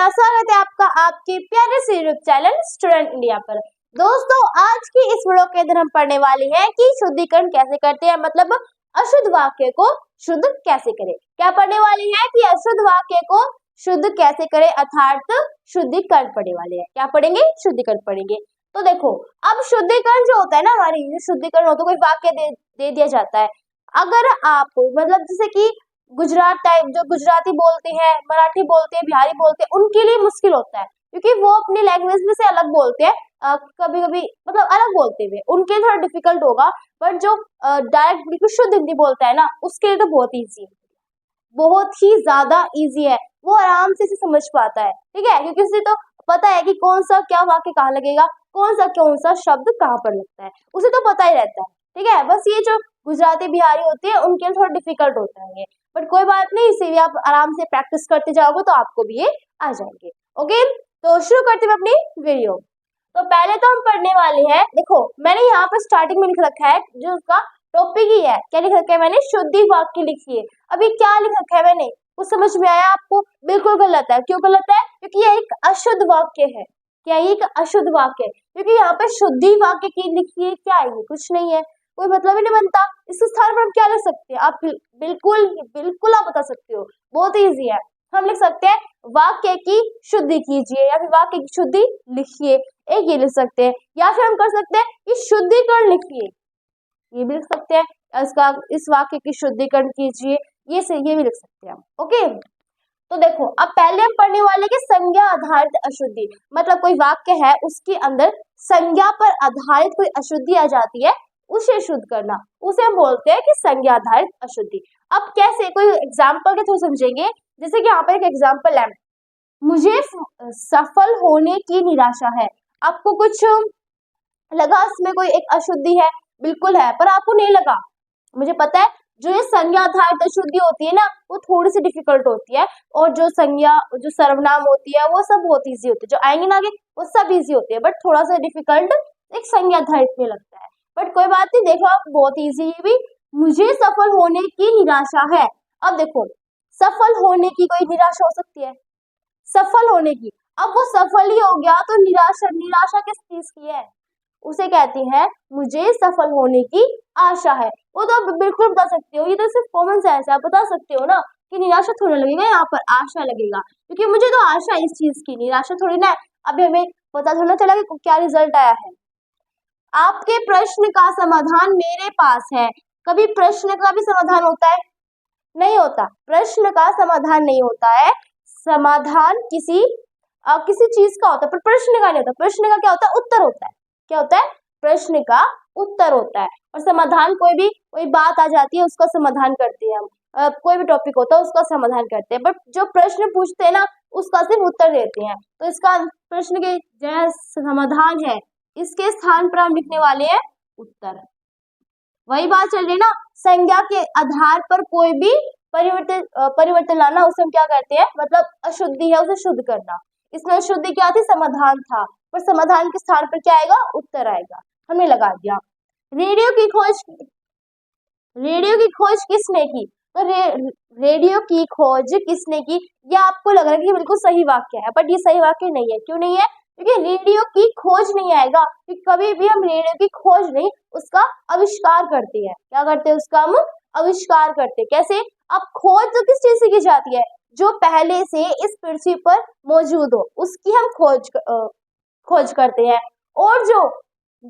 का स्वागत है आपका आपके प्यारे से यूट्यूब चैनल स्टूडेंट इंडिया पर। दोस्तों, आज की इस वीडियो के अंदर हम पढ़ने वाले हैं कि शुद्धिकरण कैसे करते हैं, मतलब अशुद्ध वाक्य को शुद्ध कैसे करें। क्या पढ़ने वाले हैं कि अशुद्ध वाक्य को शुद्ध कैसे करें, अर्थात शुद्धिकरण पढ़ने वाले हैं। क्या पढ़ेंगे? शुद्धिकरण पढ़ेंगे। तो देखो, अब शुद्धिकरण जो होता है ना, हमारी शुद्धिकरण होता है, कोई वाक्य दे दिया जाता है। अगर आप मतलब जैसे कि गुजरात टाइप, जो गुजराती बोलते हैं, मराठी बोलते हैं, बिहारी बोलते हैं, उनके लिए मुश्किल होता है क्योंकि वो अपनी लैंग्वेज में से अलग बोलते हैं, कभी कभी मतलब अलग बोलते हुए उनके लिए थोड़ा डिफिकल्ट होगा। बट जो डायरेक्ट बिल्कुल शुद्ध हिंदी बोलता है ना, उसके लिए तो बहुत ईजी है, बहुत ही ज्यादा ईजी है। वो आराम से इसे समझ पाता है, ठीक है, क्योंकि उसे तो पता है कि कौन सा क्या वाक्य कहाँ लगेगा, कौन सा शब्द कहाँ पर लगता है, उसे तो पता ही रहता है, ठीक है। बस ये जो गुजराती बिहारी होती है उनके लिए थोड़ा डिफिकल्ट होता है ये, बट कोई बात नहीं, इसे भी आप आराम से प्रैक्टिस करते जाओगे तो आपको भी ये आ जाएंगे। ओके, तो शुरू करते हैं अपनी वीडियो। तो पहले तो हम पढ़ने वाले हैं, देखो मैंने यहाँ पर स्टार्टिंग में लिख रखा है, जो उसका टॉपिक ही है, क्या लिख रखा है मैंने? शुद्धि वाक्य लिखिए। अभी क्या लिख रखा है मैंने, कुछ समझ में आया आपको? बिल्कुल गलत है। क्यों गलत है? क्योंकि यह एक अशुद्ध वाक्य है। क्या ये एक अशुद्ध वाक्य है? क्योंकि यहाँ पे शुद्धि वाक्य की लिखिए, क्या है ये? कुछ नहीं है, कोई मतलब ही नहीं बनता। इस स्थान पर हम क्या लिख सकते हैं? आप बिल्कुल बिल्कुल आप बता सकते हो, बहुत इजी है। हम लिख सकते हैं वाक्य की शुद्धि कीजिए, या फिर वाक्य की शुद्धि लिखिए, एक ये लिख सकते हैं। या फिर हम कर सकते हैं कि शुद्धिकरण लिखिए, ये भी लिख सकते हैं। इसका इस वाक्य की शुद्धिकरण कीजिए, ये भी लिख सकते हैं हम। ओके, तो देखो अब पहले हम पढ़ने वाले कि संज्ञा आधारित अशुद्धि, मतलब कोई वाक्य है उसके अंदर संज्ञा पर आधारित कोई अशुद्धि आ जाती है, उसे शुद्ध करना, उसे हम बोलते हैं कि संज्ञा आधारित अशुद्धि। अब कैसे, कोई एग्जाम्पल के थ्रू समझेंगे। जैसे कि यहाँ पर एक एग्जाम्पल है, मुझे सफल होने की निराशा है। आपको कुछ लगा इसमें कोई एक अशुद्धि है? बिल्कुल है, पर आपको नहीं लगा। मुझे पता है जो ये संज्ञा आधारित अशुद्धि होती है ना, वो थोड़ी सी डिफिकल्ट होती है, और जो संज्ञा जो सर्वनाम होती है वो सब बहुत इजी होती है, जो आएंगे ना आगे वो सब इजी होती है, बट थोड़ा सा डिफिकल्ट एक संज्ञा आधारित में लगता है। बट कोई बात नहीं, देखो आप बहुत इजी है भी। मुझे सफल होने की निराशा है। अब देखो, सफल होने की कोई निराशा हो सकती है? सफल होने की, अब वो सफल ही हो गया, तो निराशा निराशा किस चीज की है? उसे कहती है मुझे सफल होने की आशा है। वो तो आप बिल्कुल बता सकते हो, ये तो सिर्फ कॉमन सेंस है, आप बता सकते हो ना कि निराशा थोड़ा लगेगा, यहाँ पर आशा लगेगा, क्योंकि मुझे तो आशा है इस चीज की, निराशा थोड़ी ना है। अभी हमें पता थोड़ा चला कि क्या रिजल्ट आया है। आपके प्रश्न का समाधान मेरे पास है। कभी प्रश्न का भी समाधान होता है? नहीं होता, प्रश्न का समाधान नहीं होता है। समाधान किसी चीज का होता है, पर प्रश्न का नहीं होता। प्रश्न का क्या होता है? उत्तर होता है। क्या होता है? प्रश्न का उत्तर होता है। और समाधान कोई बात आ जाती है, उसका समाधान करते हैं हम। कोई भी टॉपिक होता है उसका समाधान करते हैं, बट जो प्रश्न पूछते हैं ना उसका सिर्फ उत्तर देते हैं। तो इसका प्रश्न के जो समाधान है, इसके स्थान पर हम लिखने वाले हैं उत्तर। वही बात चल रही है ना, संज्ञा के आधार पर कोई भी परिवर्तन लाना, उसे हम क्या कहते हैं? मतलब अशुद्धि है, उसे शुद्ध करना। इसमें अशुद्धि क्या थी? समाधान था, पर समाधान के स्थान पर क्या आएगा? उत्तर आएगा। हमने लगा दिया। रेडियो की खोज किसने की? तो रेडियो की खोज किसने की, यह आपको लग रहा है कि बिल्कुल सही वाक्य है, बट ये सही वाक्य नहीं है। क्यों नहीं है? क्योंकि रेडियो की खोज नहीं आएगा, कि कभी भी हम रेडियो की खोज नहीं, उसका आविष्कार करते हैं। क्या करते हैं? उसका हम आविष्कार करते हैं। कैसे? अब खोज तो किस चीज से की जाती है? जो पहले से इस पृथ्वी पर मौजूद हो, उसकी हम खोज करते हैं। और जो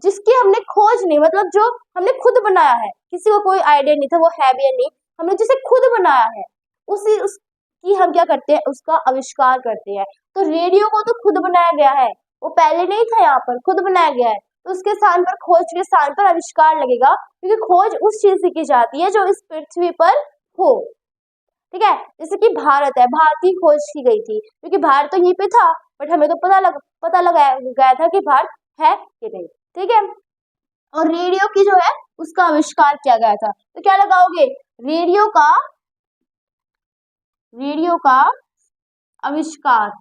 जिसकी हमने खोज नहीं, मतलब जो हमने खुद बनाया है, किसी को कोई आइडिया नहीं था, वो है भी या नहीं, हमने जिसे खुद बनाया है, उसकी हम क्या करते हैं? उसका आविष्कार करते हैं। तो रेडियो को तो खुद बनाया गया है, वो पहले नहीं था, यहाँ पर खुद बनाया गया है, तो उसके स्थान पर, खोज के स्थान पर आविष्कार लगेगा, क्योंकि खोज उस चीज से की जाती है जो इस पृथ्वी पर हो। ठीक है, जैसे कि भारत है, भारत की खोज की गई थी, क्योंकि भारत तो यहीं पे था, बट हमें तो पता लगाया गया था कि भारत है कि नहीं। ठीक है, और रेडियो की जो है उसका आविष्कार किया गया था। तो क्या लगाओगे? रेडियो का आविष्कार।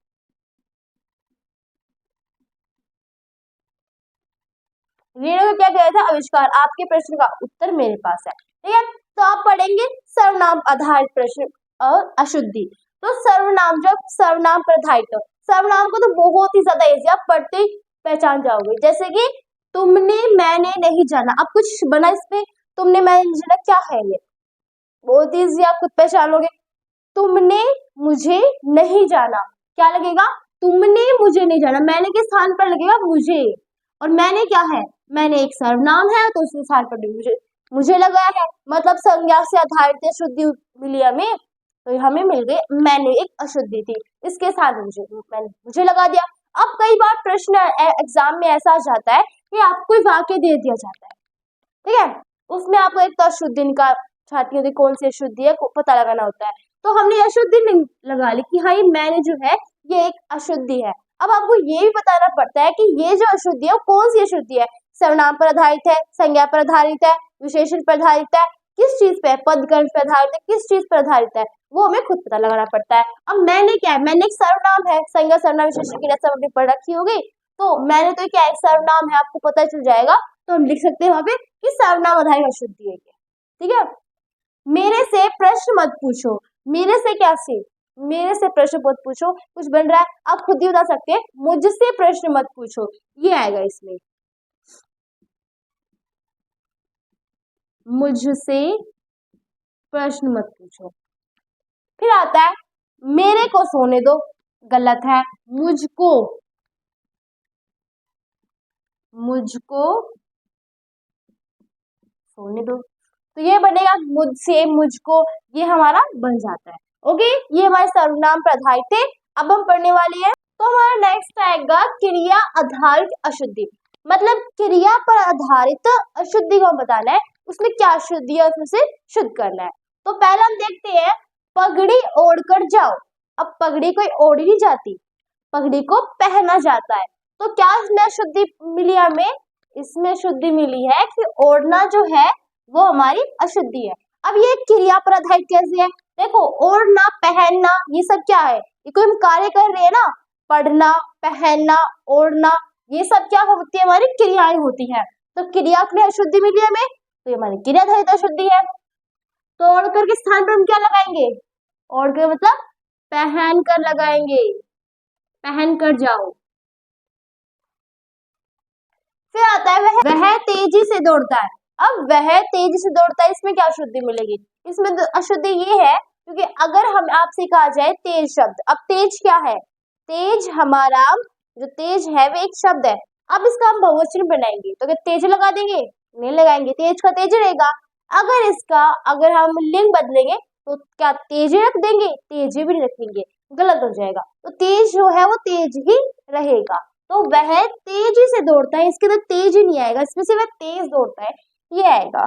रेडियो का क्या किया था? आविष्कार। आपके प्रश्न का उत्तर मेरे पास है। ठीक है, तो आप पढ़ेंगे सर्वनाम आधारित प्रश्न और अशुद्धि। तो सर्वनाम, जब सर्वनाम पर आधारित, सर्वनाम को तो बहुत ही ज्यादा इजी, आप पढ़ते ही पहचान जाओगे। जैसे कि तुमने मैंने नहीं जाना, अब कुछ बना इसमें, तुमने मैंने नहीं जाना, क्या है ये, बहुत इजी, आप खुद पहचान लोगे। तुमने मुझे नहीं जाना, क्या लगेगा, तुमने मुझे नहीं जाना, मैंने के स्थान पर लगेगा मुझे, और मैंने क्या है, मैंने एक सर्वनाम है तो उसके स्थान पर मुझे लगा है, मतलब संज्ञा से आधारित शुद्धि मिली हमें, तो हमें मिल गई मैंने, एक अशुद्धि थी, इसके साथ मैंने मुझे लगा दिया। अब कई बार प्रश्न एग्जाम में ऐसा आ जाता है कि आपको कोई वाक्य दे दिया जाता है, ठीक है, उसमें आपको एक तो अशुद्धि का छाती होती, कौन सी अशुद्धि है पता लगाना होता है, तो हमने अशुद्धि लगा ली कि हाँ ये मैंने जो है ये एक अशुद्धि है। अब आपको ये भी बताना पड़ता है कि ये जो अशुद्धि है वो कौन सी अशुद्धि है, सर्वनाम पर आधारित है, संज्ञा पर आधारित है, विशेषण पर आधारित है, किस चीज पे, पदगण पर आधारित है, किस चीज पर आधारित है, वो हमें खुद पता लगाना पड़ता है। अब मैंने क्या है, मैंने एक सर्वनाम है, संज्ञा सर्वनाम विशेषण की सब अपनी पढ़ रखी होगी, तो मैंने तो क्या एक सर्वनाम है, आपको पता चल जाएगा, तो हम लिख सकते हैं वहां पे कि सर्वनाम आधारित अशुद्धि है, ठीक है। मेरे से प्रश्न मत पूछो, मेरे से क्या से, मेरे से प्रश्न मत पूछो, कुछ बन रहा है आप खुद ही बता सकते हैं, मुझसे प्रश्न मत पूछो, ये आएगा इसमें, मुझसे प्रश्न मत पूछो। फिर आता है मेरे को सोने दो, गलत है, मुझको, मुझको सोने दो, तो ये बनेगा मुझसे, मुझको, ये हमारा बन जाता है। ओके, ये हमारे सर्वनाम पर आधारित थे। अब हम पढ़ने वाले हैं, तो हमारा नेक्स्ट आएगा क्रिया आधारित अशुद्धि, मतलब क्रिया पर आधारित अशुद्धि को हम बताना है, उसमें क्या अशुद्धि है उसमें से शुद्ध करना है। तो पहले हम देखते हैं पगड़ी ओढ़ कर जाओ, अब पगड़ी कोई ओढ़ी नहीं जाती, पगड़ी को पहना जाता है, तो क्या इसमें अशुद्धि मिली हमें, इसमें शुद्धि मिली है कि ओढ़ना जो है वो हमारी अशुद्धि है। अब ये क्रिया पर आधारित कैसे है, देखो ओढ़ना पहनना ये सब क्या है, ये कोई हम कार्य कर रहे हैं ना, पढ़ना पहनना ओढ़ना ये सब क्या होती है, हमारी क्रियाएं होती हैं, तो क्रिया में अशुद्धि मिली हमें, तो ये हमारी क्रिया आधारित अशुद्धि है। तो ओढ़ कर के स्थान पर हम क्या लगाएंगे, ओढ़ कर मतलब पहन कर लगाएंगे, पहन कर जाओ। फिर आता है वह तेजी से दौड़ता है, अब वह तेजी से दौड़ता है, इसमें क्या अशुद्धि मिलेगी, इसमें अशुद्धि ये है क्योंकि अगर हम आपसे कहा जाए तेज शब्द, अब तेज क्या है, तेज हमारा जो तेज है वो एक शब्द है, अब इसका हम बहुवचन बनाएंगे तो क्या तेज लगा देंगे, नहीं लगाएंगे, तेज का तेज रहेगा। अगर इसका अगर हम लिंग बदलेंगे तो क्या तेज रख देंगे, तेज भी नहीं रखेंगे, गलत हो जाएगा, तो तेज जो है वो तेज ही रहेगा। तो वह तेजी से दौड़ता है, इसके अंदर तेज ही नहीं आएगा, इसमें से वह तेज दौड़ता है ये आएगा।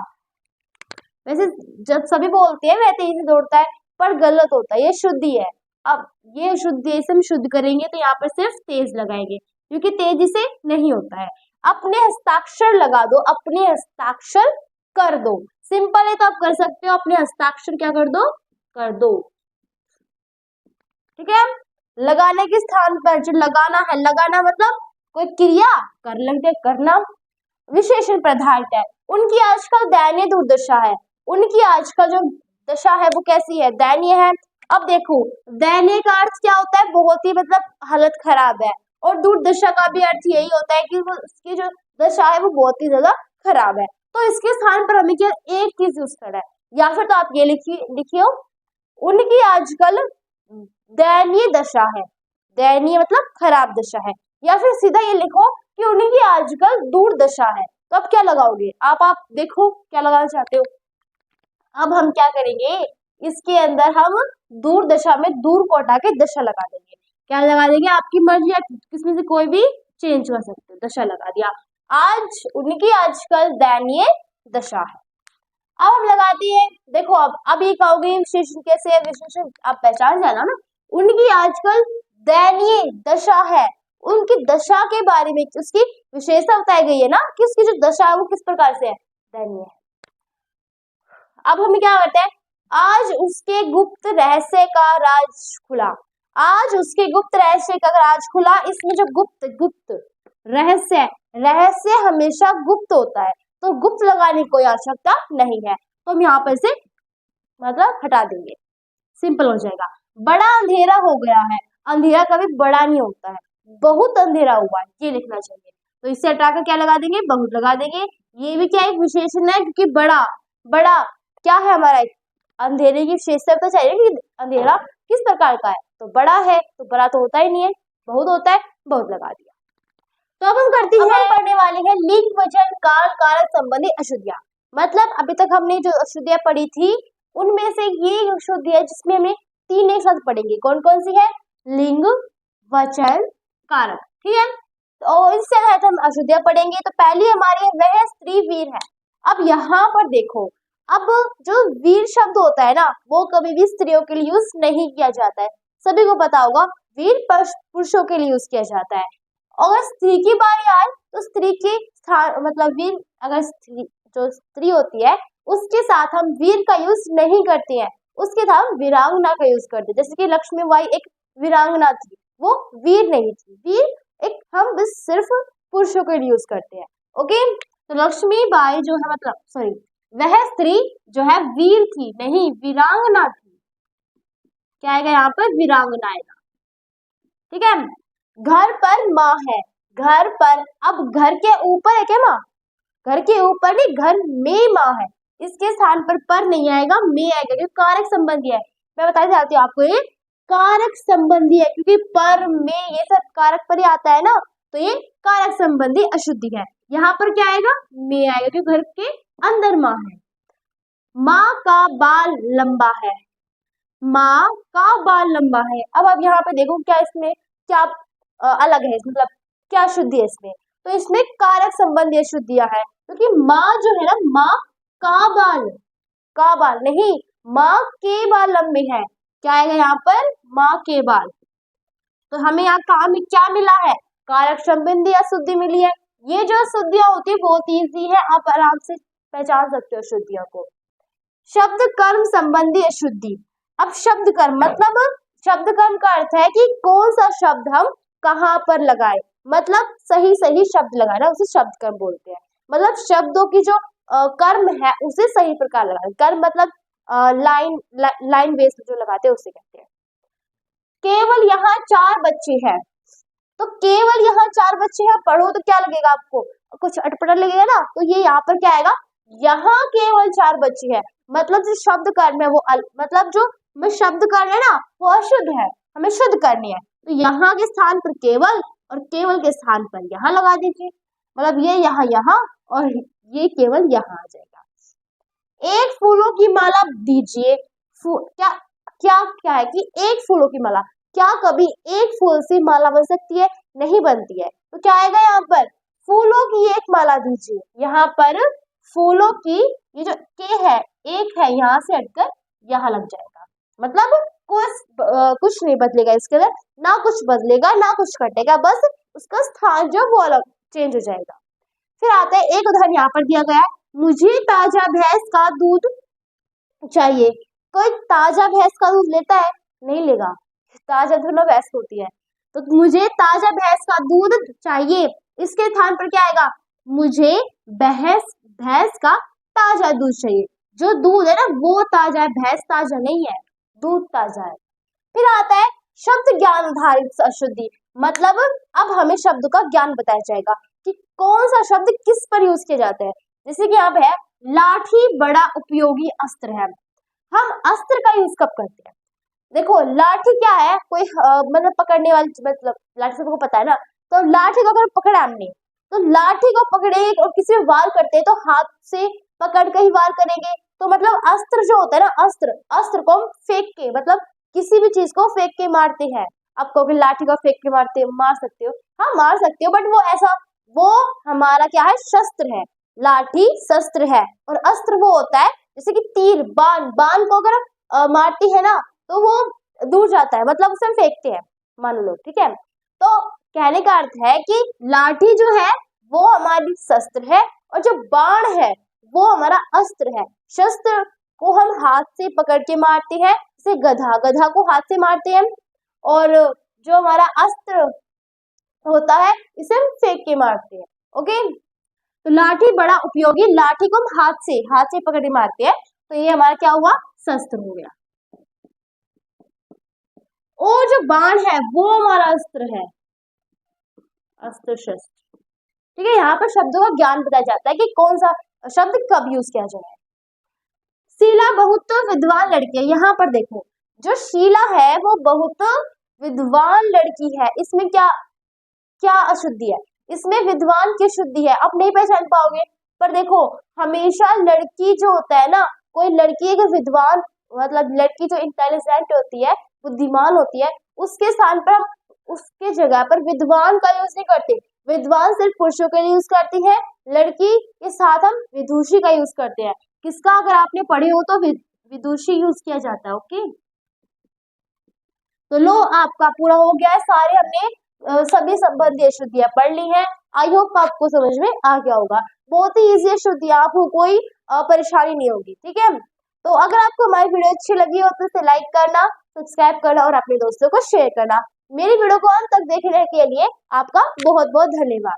वैसे जब सभी बोलते हैं वह तेजी से दौड़ता है पर गलत होता है, ये शुद्धि है। अब ये शुद्धि ऐसे हम शुद्ध करेंगे तो यहाँ पर सिर्फ तेज लगाएंगे क्योंकि तेजी से नहीं होता है। अपने हस्ताक्षर लगा दो, अपने हस्ताक्षर कर दो, सिंपल है तो आप कर सकते हो, अपने हस्ताक्षर क्या कर दो, कर दो, ठीक है। लगाने के स्थान पर जो लगाना है, लगाना मतलब कोई क्रिया कर लगते करना, विशेषण पर आधारित है। उनकी आजकल दयनीय दुर्दशा है, उनकी आजकल जो दशा है वो कैसी है, दयनीय है। अब देखो दयनीय का अर्थ क्या होता है, बहुत ही मतलब हालत खराब है, और दुर्दशा का भी अर्थ यही होता है कि वो उसकी जो दशा है वो बहुत ही ज्यादा खराब है। तो इसके स्थान पर हमें क्या एक चीज यूज करना है, या फिर तो आप ये लिखिए उनकी आजकल दयनीय दशा है, दयनीय मतलब खराब दशा है, या फिर सीधा ये लिखो कि उनकी आजकल दुर्दशा है, तो अब क्या लगाओगे आप देखो क्या लगाना चाहते हो। अब हम क्या करेंगे, इसके अंदर हम दुर्दशा में दूर को हटा के दशा लगा देंगे, क्या लगा देंगे, आपकी मर्जी है, किसमें से कोई भी चेंज कर सकते हो, दशा लगा दिया, आज उनकी आजकल दयनीय दशा है। अब हम लगाते हैं, देखो अब ये कहोगे विशेषण कैसे है, विशेषण आप पहचान जाना ना, उनकी आजकल दयनीय दशा है, उनकी दशा के बारे में उसकी विशेषता बताई गई है ना कि उसकी जो दशा है वो किस प्रकार से है, दयनीय है। अब हम क्या करते हैं, आज उसके गुप्त रहस्य का राज खुला, आज उसके गुप्त रहस्य का राज खुला, इसमें जो गुप्त गुप्त रहस्य, रहस्य हमेशा गुप्त होता है, तो गुप्त लगाने की कोई आवश्यकता नहीं है, तो हम यहाँ पर से मतलब हटा देंगे, सिंपल हो जाएगा। बड़ा अंधेरा हो गया है, अंधेरा कभी बड़ा नहीं होता है, बहुत अंधेरा हुआ है, ये लिखना चाहिए। तो इससे हटाकर क्या लगा देंगे, बहुत लगा देंगे। ये भी क्या एक विशेषण है, क्योंकि बड़ा, बड़ा क्या है हमारा, अंधेरे की विशेषता तो चाहिए कि अंधेरा किस प्रकार का है, तो बड़ा है, तो बड़ा तो होता ही नहीं है, बहुत होता है, बहुत लगा दिया। तो अब हम करती हैं, पढ़ने वाली है लिंग, वचन, काल, कारक संबंधी अशुद्धियां। मतलब अभी तक हमने जो अशुद्धियां पढ़ी थी उनमें से ये अशुद्धि है जिसमें हमें तीन एक साथ पढ़ेंगे। कौन कौन सी है, लिंग, वचन, कारक, ठीक है। तो इससे हम अशुद्धियां पढ़ेंगे। तो पहली हमारी वह स्त्री वीर है। अब यहाँ पर देखो, अब जो वीर शब्द होता है ना, वो कभी भी स्त्रियों के लिए यूज नहीं किया जाता है, सभी को पता होगा, वीर पुरुषों के लिए यूज किया जाता है। अगर स्त्री की बारी आए तो स्त्री के स्थान मतलब वीर, अगर स्त्री जो स्त्री होती है उसके साथ हम वीर का यूज नहीं करते हैं, उसके साथ हम वीरांगना का यूज करते हैं। जैसे कि लक्ष्मीबाई एक वीरांगना थी, वो वीर नहीं थी, वीर एक हम बस सिर्फ पुरुषों के लिए यूज करते हैं। ओके, तो लक्ष्मीबाई जो है मतलब सॉरी वह स्त्री जो है वीर थी, नहीं वीरांगना थी। क्या आएगा यहाँ पर, वीरांगना आएगा, ठीक है। घर पर माँ है, घर पर, अब घर के ऊपर है क्या माँ, घर के ऊपर नहीं, घर में माँ है, इसके स्थान पर नहीं आएगा, में आएगा, क्योंकि कारक संबंधी है। मैं बताना चाहती हूँ आपको, ये कारक संबंधी है, क्योंकि पर में ये सब कारक पर ही आता है ना, तो ये कारक संबंधी अशुद्धि है। यहाँ पर क्या आएगा, में आएगा, क्योंकि घर के अंदर माँ है। माँ का बाल लंबा है, माँ का बाल लंबा है। अब आप यहाँ पे देखो क्या इसमें क्या अलग है, मतलब क्या शुद्धि है इसमें, तो इसमें कारक संबंधी शुद्धियां है, क्योंकि माँ जो है ना, माँ का बाल नहीं, माँ के बाल लंबे हैं। क्या आएगा यहाँ पर, माँ के बाल। तो हमें यहाँ काम में क्या मिला है, कारक संबंधी अशुद्धि मिली है। ये जो शुद्धियां होती है बहुत ईजी है, आप आराम से पहचान सकते हो शुद्धियों को। शब्द कर्म संबंधी अशुद्धि। अब शब्द कर्म मतलब, शब्द कर्म का अर्थ है कि कौन सा शब्द हम कहाँ पर लगाए, मतलब सही सही शब्द लगाना, उसे शब्द कर्म बोलते हैं। मतलब शब्दों की जो कर्म है उसे सही प्रकार लगाए। कर्म मतलब लाइन बेस जो लगाते हैं उसे कहते हैं। केवल यहाँ 4 बच्चे हैं, तो केवल यहाँ 4 बच्चे हैं, पढ़ो तो क्या लगेगा आपको, कुछ अटपटा लगेगा ना, तो ये यहाँ पर क्या आएगा, यहाँ केवल 4 बच्चे हैं, मतलब जो शब्द कर्म है वो मतलब जो शब्द कर्म है ना वो अशुद्ध है, हमें शुद्ध करनी है। तो यहाँ के स्थान पर केवल और केवल के स्थान पर यहाँ लगा दीजिए, मतलब ये यहाँ और ये केवल यहाँ आ जाएगा। एक फूलों की माला दीजिए, क्या क्या क्या है कि एक फूलों की माला, क्या कभी एक फूल से माला बन सकती है, नहीं बनती है। तो क्या आएगा यहाँ पर, फूलों की एक माला दीजिए, यहाँ पर फूलों की, ये जो के है एक है, यहाँ से हटकर यहाँ लग जाएगा, मतलब कुछ नहीं बदलेगा इसके अंदर, ना कुछ बदलेगा ना कुछ घटेगा, बस उसका स्थान जो वो अलग चेंज हो जाएगा। फिर आता है एक उदाहरण यहाँ पर दिया गया है, मुझे ताजा भैंस का दूध चाहिए। कोई ताजा भैंस का दूध लेता है, नहीं लेगा, ताजा दोनों भैंस होती है। तो मुझे ताजा भैंस का दूध चाहिए, इसके स्थान पर क्या आएगा, मुझे भैंस का ताजा दूध चाहिए। जो दूध है ना वो ताजा है, भैंस ताजा नहीं है, दूध ताजा है। फिर आता है शब्द ज्ञान आधारित अशुद्धि, मतलब अब हमें शब्द का ज्ञान बताया जाएगा कि कौन सा शब्द किस पर यूज किए जाते हैं। जैसे कि यहाँ पे है, लाठी बड़ा उपयोगी अस्त्र है। हम अस्त्र का यूज कब करते हैं, देखो लाठी क्या है, कोई मतलब पकड़ने वाली, मतलब लाठी सबको पता है ना, तो लाठी को अगर पकड़ा हमने, तो लाठी को पकड़े और किसी में वार करते हैं तो हाथ से पकड़ के ही वार करेंगे। तो मतलब अस्त्र जो होता है ना, अस्त्र को हम फेंक के, मतलब किसी भी चीज को फेंक के मारते हैं। आप कहोगे लाठी को फेंक के मार सकते हो, हाँ मार सकते हो, बट वो ऐसा, वो हमारा क्या है, शस्त्र है। लाठी शस्त्र है और अस्त्र वो होता है जैसे कि तीर, बाण को अगर मारती है ना तो वो दूर जाता है, मतलब उसे हम फेंकते हैं, मान लो, ठीक है। तो कहने का अर्थ है कि लाठी जो है वो हमारी शस्त्र है और जो बाण है वो हमारा अस्त्र है। शस्त्र को हम हाथ से पकड़ के मारते हैं, जैसे गधा को हाथ से मारते हैं, और जो हमारा अस्त्र होता है इसे हम फेंक के मारते हैं। ओके, तो लाठी बड़ा उपयोगी, लाठी को हम हाथ से पकड़ के मारते हैं, तो ये हमारा क्या हुआ, शस्त्र हो गया। और जो बाण है वो हमारा अस्त्र है, अस्त्र शस्त्र। ठीक है, यहाँ पर शब्दों का ज्ञान बताया जाता है कि कौन सा शब्द कब यूज किया जाए। शीला बहुत विद्वान लड़की है, यहाँ पर देखो जो शीला है वो बहुत विद्वान लड़की है, इसमें क्या क्या अशुद्धि है, इसमें विद्वान की शुद्धि है, आप नहीं पहचान पाओगे। पर देखो हमेशा लड़की जो होता है ना, कोई लड़की अगर विद्वान मतलब लड़की जो इंटेलिजेंट होती है, बुद्धिमान होती है, उसके स्थान पर हम उसके जगह पर विद्वान का यूज नहीं करते। विद्वान सिर्फ पुरुषों के लिए यूज करती है, लड़की के साथ हम विदुषी का यूज करते हैं। किसका अगर आपने पढ़े हो तो विदुषी यूज किया जाता है। ओके, तो लो आपका पूरा हो गया है, सारे हमने सभी संबंधी अशुद्धियां पढ़ ली हैं। आई होप आपको समझ में आ गया होगा, बहुत ही इजी अशुद्धियां, आपको कोई परेशानी नहीं होगी। ठीक है, तो अगर आपको हमारी वीडियो अच्छी लगी हो तो इसे लाइक करना, सब्सक्राइब करना और अपने दोस्तों को शेयर करना। मेरी वीडियो को अंत तक देखने के लिए आपका बहुत बहुत धन्यवाद।